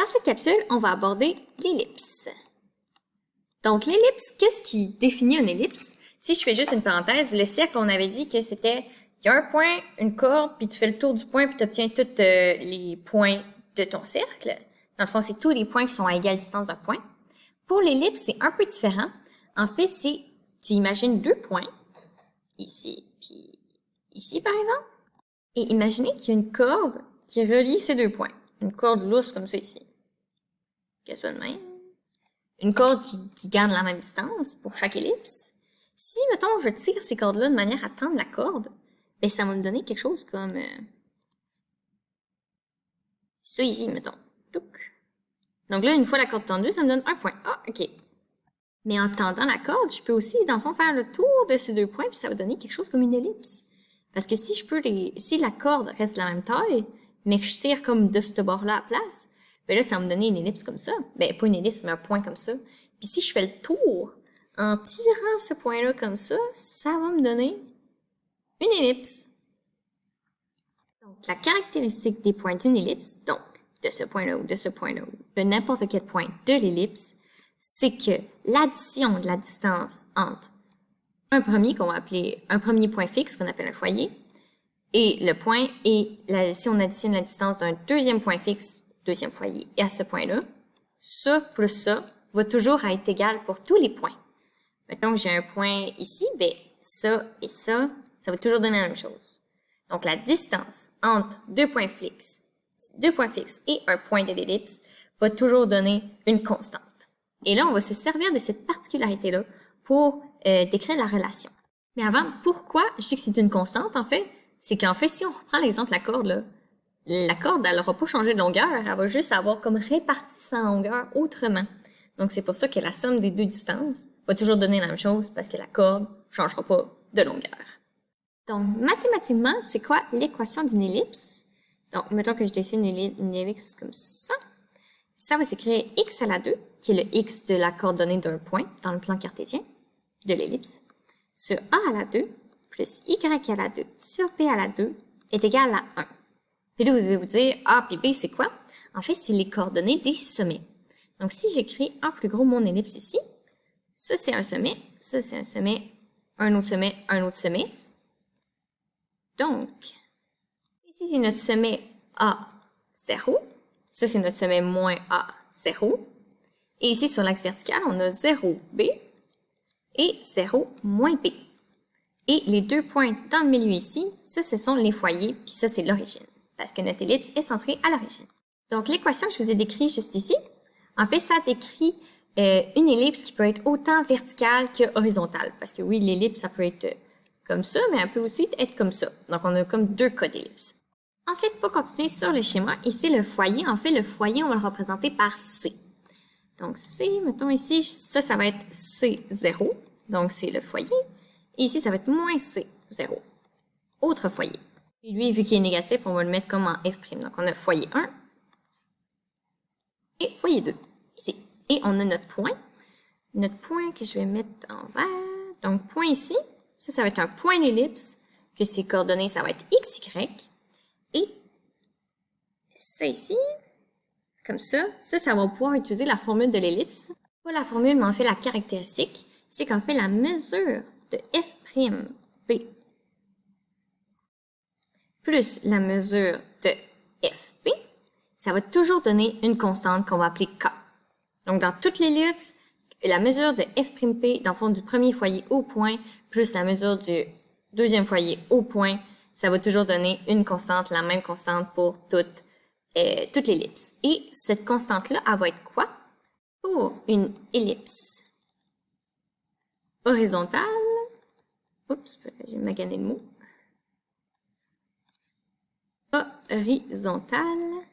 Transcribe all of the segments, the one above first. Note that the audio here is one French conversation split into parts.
Dans cette capsule, on va aborder l'ellipse. Donc, l'ellipse, qu'est-ce qui définit une ellipse? Si je fais juste une parenthèse, le cercle, on avait dit que c'était, il y a un point, une corde, puis tu fais le tour du point, puis tu obtiens tous les points de ton cercle. Dans le fond, c'est tous les points qui sont à égale distance d'un point. Pour l'ellipse, c'est un peu différent. En fait, c'est, tu imagines deux points, ici, puis ici, par exemple. Et imaginez qu'il y a une corde qui relie ces deux points. Une corde lousse comme ça ici. Qu'elle soit de même. Une corde qui garde la même distance pour chaque ellipse. Si, mettons, je tire ces cordes-là de manière à tendre la corde, ben ça va me donner quelque chose comme ça ici, mettons. Donc là, une fois la corde tendue, ça me donne un point. Ah, OK. Mais en tendant la corde, je peux aussi, dans le fond, faire le tour de ces deux points, puis ça va donner quelque chose comme une ellipse. Parce que si la corde reste de la même taille, mais que je tire comme de ce bord-là à la place, ben là, ça va me donner une ellipse comme ça. Ben, pas une ellipse, mais un point comme ça. Puis si je fais le tour, en tirant ce point-là comme ça va me donner une ellipse. Donc, la caractéristique des points d'une ellipse, donc, de ce point-là ou de ce point-là, ou de n'importe quel point de l'ellipse, c'est que l'addition de la distance entre un premier qu'on va appeler un premier point fixe qu'on appelle un foyer et le point et si on additionne la distance d'un deuxième point fixe, deuxième foyer et à ce point-là, ça plus ça va toujours être égal pour tous les points. Mettons que j'ai un point ici, ben ça et ça va toujours donner la même chose. Donc la distance entre deux points fixes et un point de l'ellipse va toujours donner une constante. Et là, on va se servir de cette particularité-là pour décrire la relation. Mais avant, pourquoi je dis que c'est une constante, en fait? C'est qu'en fait, si on reprend l'exemple de la corde, là, la corde, elle n'aura pas changé de longueur, elle va juste avoir comme réparti sa longueur autrement. Donc, c'est pour ça que la somme des deux distances va toujours donner la même chose, parce que la corde ne changera pas de longueur. Donc, mathématiquement, c'est quoi l'équation d'une ellipse? Donc, mettons que je dessine une ellipse comme ça. Ça va s'écrire x à la 2, qui est le x de la coordonnée d'un point dans le plan cartésien de l'ellipse, sur a à la 2 plus y à la 2 sur b à la 2 est égal à 1. Puis là, vous allez vous dire, a puis b, c'est quoi? En fait, c'est les coordonnées des sommets. Donc, si j'écris en plus gros mon ellipse ici, ça, c'est un sommet, ça, c'est un sommet, un autre sommet. Donc, ici, c'est notre sommet A0. Ça, c'est notre sommet moins A0. Et ici, sur l'axe vertical, on a 0B et 0 moins B. Et les deux points dans le milieu ici, ça, ce sont les foyers, puis ça, c'est l'origine, parce que notre ellipse est centrée à l'origine. Donc, l'équation que je vous ai décrite juste ici, en fait, ça décrit une ellipse qui peut être autant verticale que horizontale. Parce que oui, l'ellipse, ça peut être comme ça, mais elle peut aussi être comme ça. Donc, on a comme deux cas d'ellipse. Ensuite, pour continuer sur le schéma, ici, le foyer, en fait, le foyer, on va le représenter par C. Donc, C, mettons ici, ça va être C0. Donc, c'est le foyer. Et ici, ça va être moins C0. Autre foyer. Et lui, vu qu'il est négatif, on va le mettre comme en F'. Donc, on a foyer 1 et foyer 2, ici. Et on a notre point. Notre point que je vais mettre en vert. Donc, point ici, ça va être un point d'ellipse, que ses coordonnées, ça va être x, y. Et ça ici, comme ça va pouvoir utiliser la formule de l'ellipse. Pas la formule, mais en fait la caractéristique, c'est qu'en fait la mesure de f'B plus la mesure de f'B, ça va toujours donner une constante qu'on va appeler K. Donc dans toute l'ellipse, la mesure de f'P, dans le fond du premier foyer au point, plus la mesure du deuxième foyer au point, ça va toujours donner une constante, la même constante pour toute l'ellipse. Et cette constante-là, elle va être quoi? Pour une ellipse horizontale, oups, j'ai magané le mot, horizontale,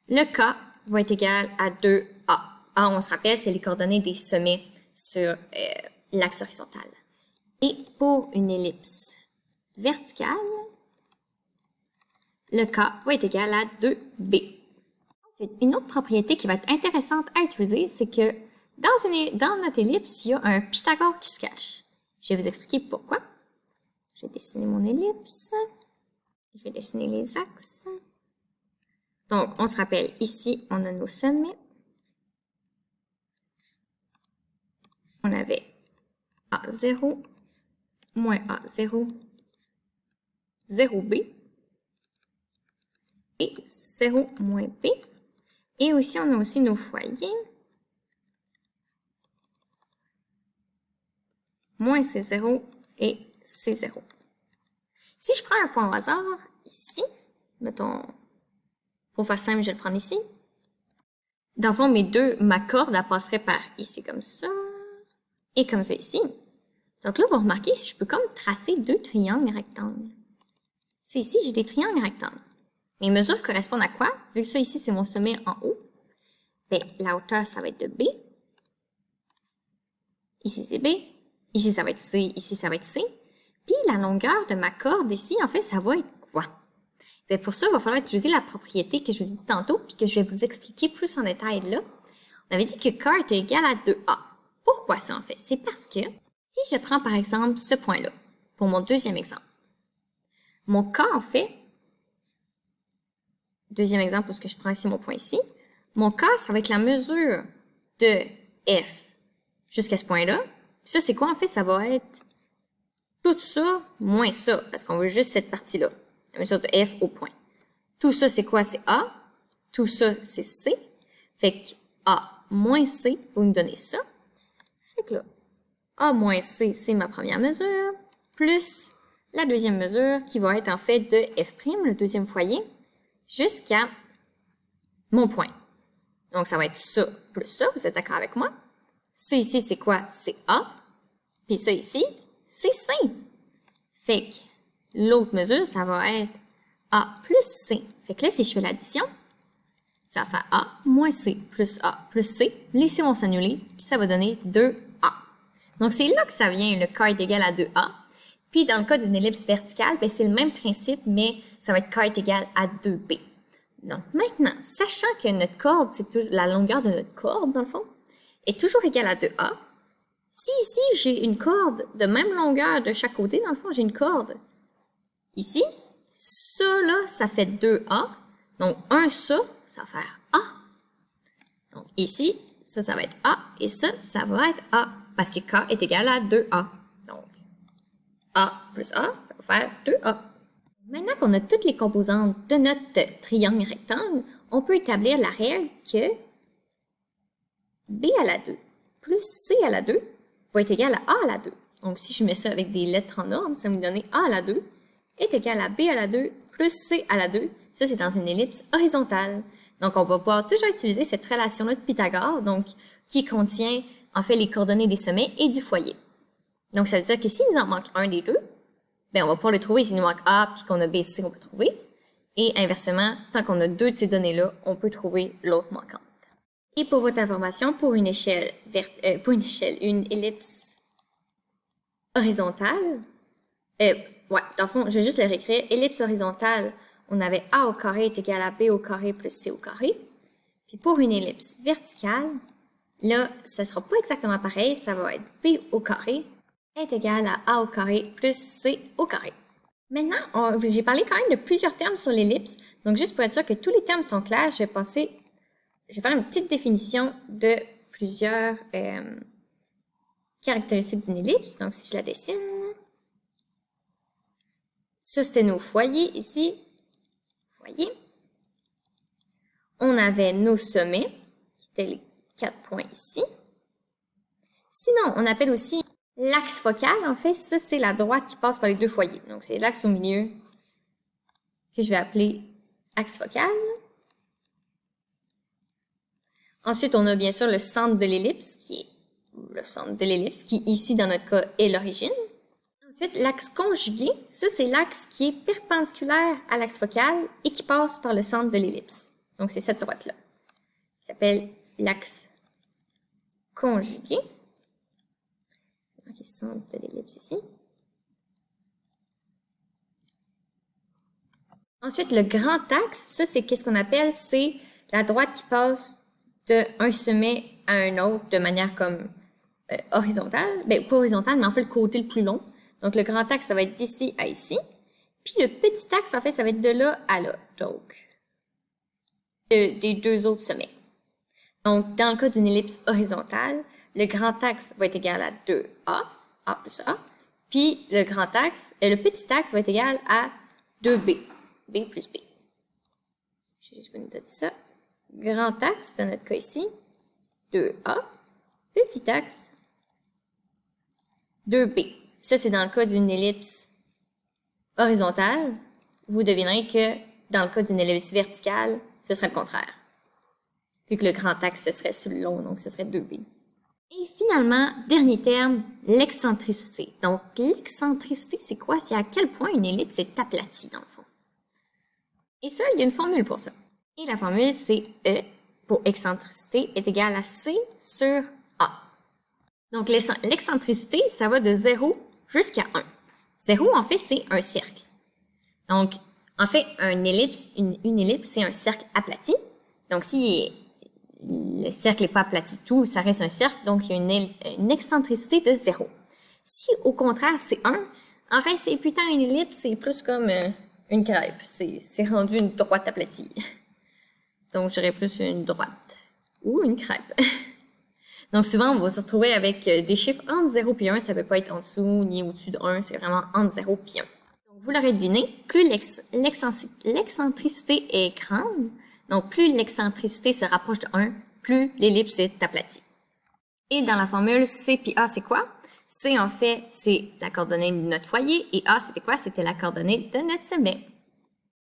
le K va être égal à 2A. A, on se rappelle, c'est les coordonnées des sommets sur l'axe horizontal. Et pour une ellipse verticale, le K va être égal à 2B. Ensuite, une autre propriété qui va être intéressante à utiliser, c'est que dans notre ellipse, il y a un Pythagore qui se cache. Je vais vous expliquer pourquoi. Je vais dessiner mon ellipse. Je vais dessiner les axes. Donc, on se rappelle, ici, on a nos sommets. On avait A0, moins A0, 0B, et 0 moins B. Et aussi, on a aussi nos foyers. Moins C0 et C0. Si je prends un point au hasard, ici, mettons, pour faire simple, je vais le prendre ici. Dans le fond, ma corde, elle passerait par ici comme ça, et comme ça ici. Donc là, vous remarquez, je peux comme tracer deux triangles rectangles. C'est ici, j'ai des triangles rectangles. Mes mesures correspondent à quoi? Vu que ça ici, c'est mon sommet en haut, bien, la hauteur, ça va être de B. Ici, c'est B. Ici, ça va être C. Ici, ça va être C. Puis, la longueur de ma corde ici, en fait, ça va être quoi? Bien, pour ça, il va falloir utiliser la propriété que je vous ai dit tantôt, puis que je vais vous expliquer plus en détail là. On avait dit que K était égal à 2A. Pourquoi ça, en fait? C'est parce que, si je prends, par exemple, ce point-là, pour mon deuxième exemple, mon K, en fait, deuxième exemple, parce que je prends ici mon point ici, mon K, ça va être la mesure de F jusqu'à ce point-là. Ça, c'est quoi, en fait? Ça va être tout ça moins ça, parce qu'on veut juste cette partie-là, la mesure de F au point. Tout ça, c'est quoi? C'est A. Tout ça, c'est C. Fait que A moins C va nous donner ça. Fait que là, A moins C, c'est ma première mesure, plus la deuxième mesure, qui va être en fait de F', le deuxième foyer, jusqu'à mon point. Donc, ça va être ça plus ça, vous êtes d'accord avec moi? Ça ici, c'est quoi? C'est A. Puis ça ici, c'est C. Fait que l'autre mesure, ça va être A plus C. Fait que là, si je fais l'addition, ça va faire A moins C plus A plus C. Les C vont s'annuler, puis ça va donner 2A. Donc, c'est là que ça vient, le K est égal à 2A. Puis, dans le cas d'une ellipse verticale, c'est le même principe, mais ça va être K est égal à 2B. Donc, maintenant, sachant que notre corde, c'est toujours la longueur de notre corde, dans le fond, est toujours égale à 2A, si ici, j'ai une corde de même longueur de chaque côté, dans le fond, j'ai une corde ici, ça, là, ça fait 2A. Donc, ça va faire A. Donc, ici, ça va être A, et ça va être A, parce que K est égal à 2A. Donc, A plus A, ça va faire 2A. Maintenant qu'on a toutes les composantes de notre triangle rectangle, on peut établir la règle que B à la 2 plus C à la 2 va être égal à A à la 2. Donc, si je mets ça avec des lettres en ordre, ça va me donner A à la 2 est égal à B à la 2 plus C à la 2. Ça, c'est dans une ellipse horizontale. Donc, on va pouvoir toujours utiliser cette relation-là de Pythagore, donc, qui contient, en fait, les coordonnées des sommets et du foyer. Donc, ça veut dire que s'il nous en manque un des deux, ben, on va pouvoir le trouver. S'il nous manque A puis qu'on a B, C, on peut trouver. Et inversement, tant qu'on a deux de ces données-là, on peut trouver l'autre manquante. Et pour votre information, pour une échelle une ellipse horizontale, dans le fond, je vais juste le réécrire. Ellipse horizontale, on avait A au carré est égal à B au carré plus C au carré. Puis pour une ellipse verticale, là, ça sera pas exactement pareil. Ça va être B au carré est égal à A au carré plus C au carré. Maintenant, j'ai parlé quand même de plusieurs termes sur l'ellipse. Donc, juste pour être sûr que tous les termes sont clairs, je vais faire une petite définition de plusieurs caractéristiques d'une ellipse. Donc, si je la dessine, ça, c'était nos foyers ici. Foyer. On avait nos sommets, qui étaient les 4 points ici. Sinon, on appelle aussi l'axe focal. En fait, ça, c'est la droite qui passe par les deux foyers. Donc, c'est l'axe au milieu que je vais appeler axe focal. Ensuite, on a bien sûr le centre de l'ellipse, qui ici, dans notre cas, est l'origine. Ensuite, l'axe conjugué, ça, c'est l'axe qui est perpendiculaire à l'axe focal et qui passe par le centre de l'ellipse. Donc, c'est cette droite-là, qui s'appelle l'axe conjugué. Le centre de l'ellipse ici. Ensuite, le grand axe, ça, c'est qu'est-ce qu'on appelle, c'est la droite qui passe d'un sommet à un autre de manière comme horizontale. Ben, pas horizontale, mais en fait, le côté le plus long. Donc, le grand axe, ça va être d'ici à ici. Puis, le petit axe, en fait, ça va être de là à là. Donc, des deux autres sommets. Donc, dans le cas d'une ellipse horizontale, le grand axe va être égal à 2A, A plus A, puis le grand axe, le petit axe va être égal à 2B, B plus B. Je vais juste vous donner ça. Grand axe, dans notre cas ici, 2A, petit axe, 2B. Ça, c'est dans le cas d'une ellipse horizontale. Vous devinerez que dans le cas d'une ellipse verticale, ce serait le contraire. Vu que le grand axe, ce serait sur le long, donc ce serait 2B. Et finalement, dernier terme, l'excentricité. Donc, l'excentricité, c'est quoi? C'est à quel point une ellipse est aplatie, dans le fond. Et ça, il y a une formule pour ça. Et la formule, c'est E pour excentricité est égal à C sur A. Donc, l'excentricité, ça va de 0 jusqu'à 1. 0, en fait, c'est un cercle. Donc, en fait, une ellipse, c'est un cercle aplati. Donc, si le cercle n'est pas aplati tout, ça reste un cercle, donc il y a une excentricité de 0. Si, au contraire, c'est 1, en fait, c'est putain une ellipse, c'est plus comme une crêpe. C'est rendu une droite aplatie. Donc, j'aurais plus une droite. Ou une crêpe. Donc, souvent, on va se retrouver avec des chiffres entre 0 et 1. Ça ne peut pas être en dessous ni au-dessus de 1. C'est vraiment entre 0 et 1. Donc, vous l'aurez deviné, plus l'excentricité est grande, donc plus l'excentricité se rapproche de 1, plus l'ellipse est aplatie. Et dans la formule, C puis A, c'est quoi? C, en fait, c'est la coordonnée de notre foyer. Et A, c'était quoi? C'était la coordonnée de notre sommet.